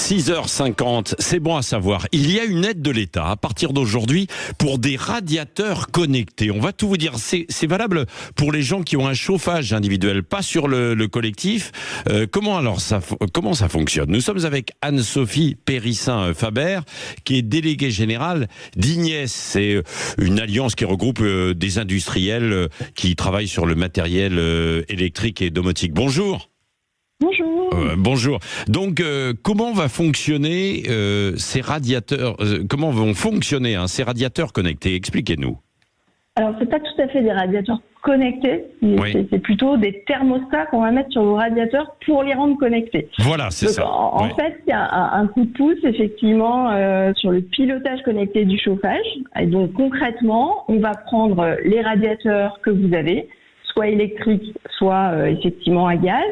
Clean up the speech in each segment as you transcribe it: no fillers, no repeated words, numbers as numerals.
6h50, c'est bon à savoir. Il y a une aide de l'État à partir d'aujourd'hui pour des radiateurs connectés. On va tout vous dire. C'est valable pour les gens qui ont un chauffage individuel, pas sur le collectif. Comment ça fonctionne? Nous sommes avec Anne-Sophie Périssin-Faber, qui est déléguée générale d'Ignes. C'est une alliance qui regroupe des industriels qui travaillent sur le matériel électrique et domotique. Bonjour. Bonjour. Bonjour. Donc, comment va fonctionner ces radiateurs Comment vont fonctionner ces radiateurs connectés? Expliquez-nous. Alors, c'est pas tout à fait des radiateurs connectés, Oui. c'est plutôt des thermostats qu'on va mettre sur vos radiateurs pour les rendre connectés. Voilà, c'est Donc, ça. En fait, il y a un coup de pouce, effectivement, sur le pilotage connecté du chauffage. Et donc, concrètement, on va prendre les radiateurs que vous avez, soit électriques, soit effectivement à gaz.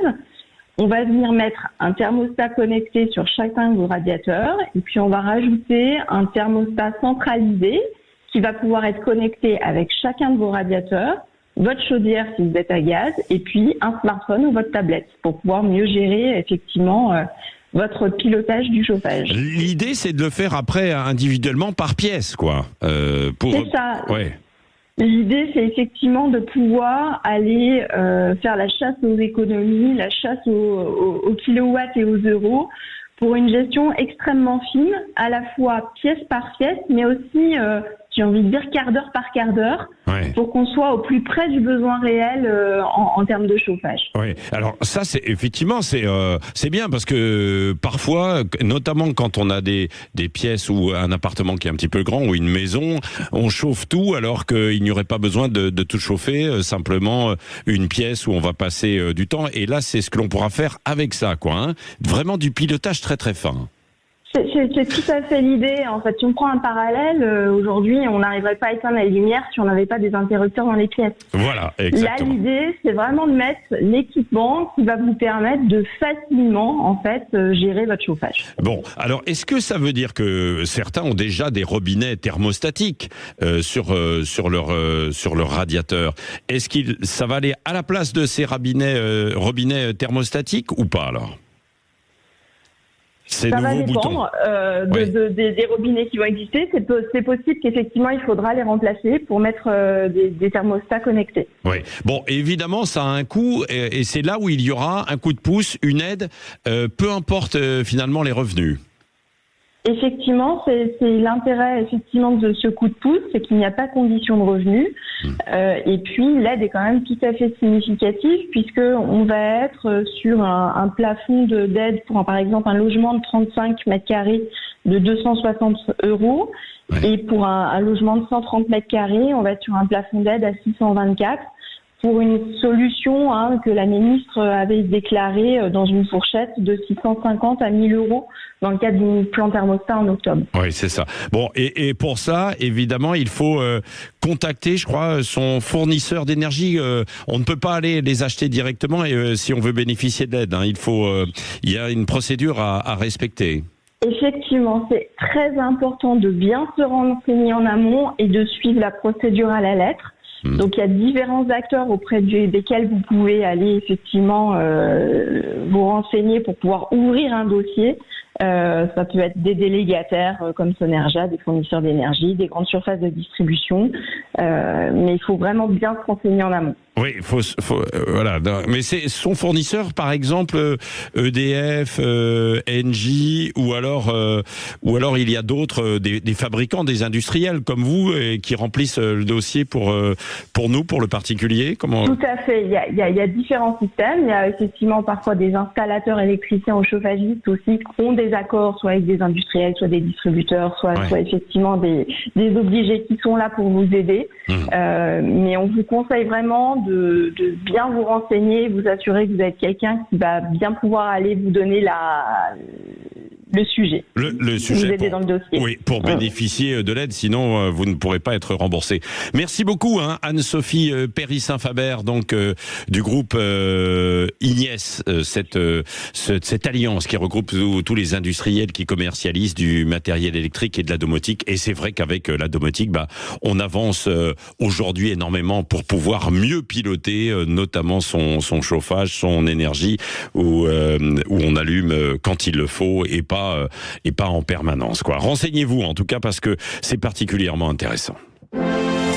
On va venir mettre un thermostat connecté sur chacun de vos radiateurs et puis on va rajouter un thermostat centralisé qui va pouvoir être connecté avec chacun de vos radiateurs, votre chaudière si vous êtes à gaz et puis un smartphone ou votre tablette pour pouvoir mieux gérer effectivement votre pilotage du chauffage. L'idée, c'est de le faire après individuellement par pièce, quoi. C'est ça. Ouais. L'idée, c'est effectivement de pouvoir aller faire la chasse aux économies, la chasse aux kilowatts et aux euros pour une gestion extrêmement fine, à la fois pièce par pièce, mais aussi, j'ai envie de dire, quart d'heure par quart d'heure, Ouais. pour qu'on soit au plus près du besoin réel en termes de chauffage. Oui, alors ça c'est effectivement c'est bien parce que parfois, notamment quand on a des pièces ou un appartement qui est un petit peu grand ou une maison, on chauffe tout alors qu'il n'y aurait pas besoin de tout chauffer, simplement une pièce où on va passer du temps. Et là, c'est ce que l'on pourra faire avec ça, quoi. Hein. Vraiment du pilotage très très fin. C'est tout à fait l'idée. En fait, si on prend un parallèle, aujourd'hui, on n'arriverait pas à éteindre la lumière si on n'avait pas des interrupteurs dans les pièces. Voilà, exactement. Là, l'idée, c'est vraiment de mettre l'équipement qui va vous permettre de facilement, en fait, gérer votre chauffage. Bon, alors est-ce que ça veut dire que certains ont déjà des robinets thermostatiques sur leur radiateur? Est-ce que ça va aller à la place de ces robinets thermostatiques ou pas alors? C'est Ça va nouveau bouton. dépendre des robinets qui vont exister. C'est possible qu'effectivement, il faudra les remplacer pour mettre des thermostats connectés. Oui. Bon, évidemment, ça a un coût et c'est là où il y aura un coup de pouce, une aide, peu importe finalement les revenus. Effectivement, c'est l'intérêt effectivement de ce coup de pouce, c'est qu'il n'y a pas de condition de revenu. Et puis l'aide est quand même tout à fait significative puisque on va être sur un plafond d'aide pour par exemple un logement de 35 mètres carrés de 260 €. Ouais. Et pour un logement de 130 mètres carrés, on va être sur un plafond d'aide à 624 pour une solution que la ministre avait déclarée dans une fourchette de 650 à 1 000 € dans le cadre du plan thermostat en octobre. Oui, c'est ça. Bon, et pour ça, évidemment, il faut contacter, je crois, son fournisseur d'énergie. On ne peut pas aller les acheter directement si on veut bénéficier d'aide. Hein. Il y a une procédure à respecter. Effectivement, c'est très important de bien se renseigner en amont et de suivre la procédure à la lettre. Donc il y a différents acteurs auprès desquels vous pouvez aller effectivement vous renseigner pour pouvoir ouvrir un dossier. Ça peut être des délégataires comme Sonergia, des fournisseurs d'énergie, des grandes surfaces de distribution, mais il faut vraiment bien se renseigner en amont. Oui, voilà. Mais c'est son fournisseur, par exemple, EDF, Engie, ou alors il y a d'autres, des fabricants, des industriels comme vous, qui remplissent le dossier pour nous, pour le particulier. Comment... Tout à fait. Il y a différents systèmes. Il y a effectivement parfois des installateurs électriciens ou chauffagistes aussi qui ont des accords, soit avec des industriels, soit des distributeurs, soit effectivement des obligés qui sont là pour vous aider. Mais on vous conseille vraiment de bien vous renseigner, vous assurer que vous êtes quelqu'un qui va bien pouvoir aller vous donner le sujet. Le sujet vous aider dans le dossier. Oui, pour bénéficier de l'aide, sinon vous ne pourrez pas être remboursé. Merci beaucoup, Anne-Sophie Périssin-Faber, donc du groupe Ignes, cette alliance qui regroupe tous les industriels qui commercialisent du matériel électrique et de la domotique. Et c'est vrai qu'avec la domotique, on avance aujourd'hui énormément pour pouvoir mieux piloter, notamment son chauffage, son énergie, où on allume quand il le faut et pas pas en permanence, quoi. Renseignez-vous en tout cas parce que c'est particulièrement intéressant.